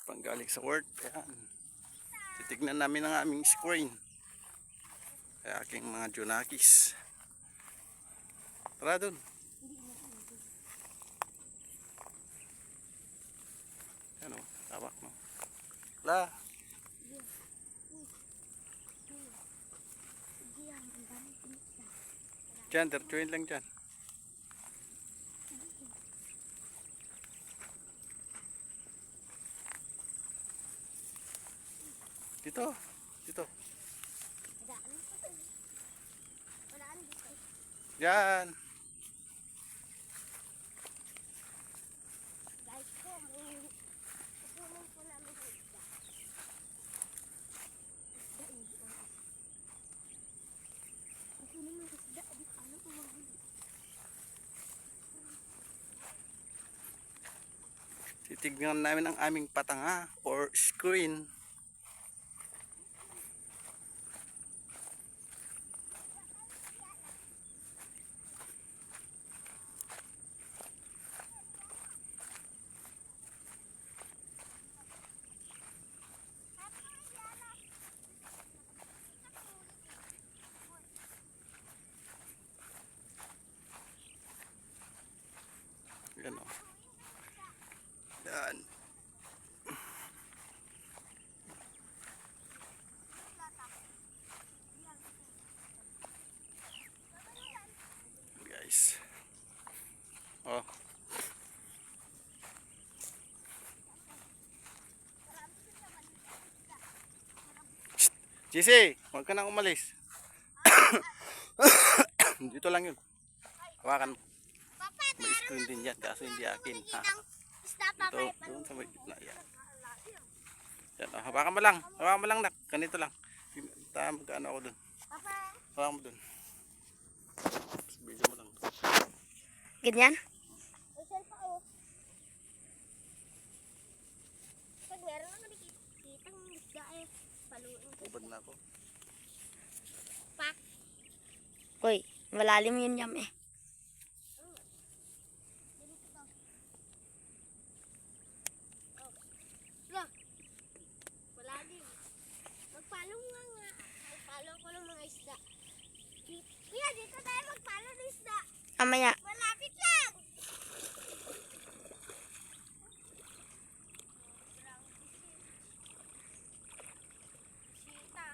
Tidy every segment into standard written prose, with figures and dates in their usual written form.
panggaling sa work. Ayan. Titignan namin ang aming screen. Kaya aking mga junakis. Tara dun. Ano, tawak mo. La. Diyan, tertuin lang dyan. Dito, dito. Diyan. Titignan namin ang aming patanga or screen. Yan o. Yan. Guys. Oh. Shh. JC, huwag ka nang umalis. Dito lang yun. Hawakan mo. May screen din yan, kaso hindi akin. Ha? Ito, doon sa may gitna. Yan. Yan, oh, hawakan mo lang. Hawakan mo lang, nak. Ganito lang. Magkano ako doon. Hawakan mo doon. Video mo lang. Ganyan? Pag meron ako nakikitang isda eh, paluin ko. Ubad na ako. Pak. Uy, malalim yun yam eh. Wala din. Magpalong nga nga. Magpalong ko ng mga isda. Kuya, dito tayo magpalong ng isda. Amaya. Malapit lang. Sita.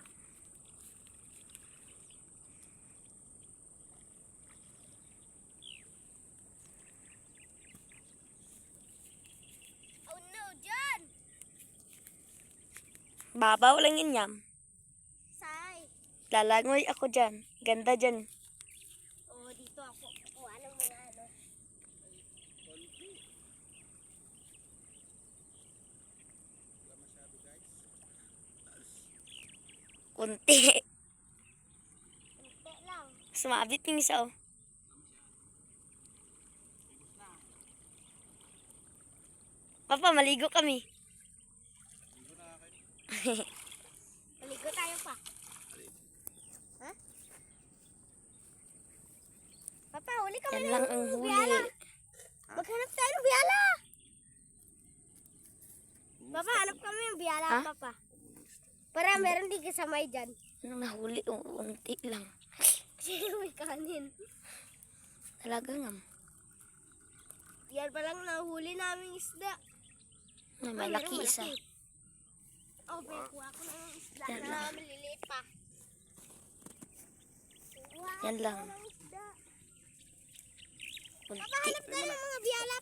Oh no, John! Babaw lang yun yam. Say. Lalangoy ako dyan. Ganda dyan. Oh, dito ako. Kuha ng mga ano. Kunti. Kunti lang. Sumabit yung isa oh. Papa, maligo kami. Maligo tayo pa. Ha? Papa, huli ka Yan muna lang ng ang huli. biyala. Maghanap tayo ng biyala. Papa, hanap kami ng biyala, Ha? Papa. Para meron din kasamay dyan. Anong nahuli? Unti lang. Sino may kanin? Talaga nga. Yan pa lang nahuli namin isda. May Ay, malaki merong isa. malaki. Oh, kuha ko ng isda Yan na lang. maliliit pa. Kuha Yan lang. ko ng isda. Kunti. Papa, hanap tayo ng mga biyala.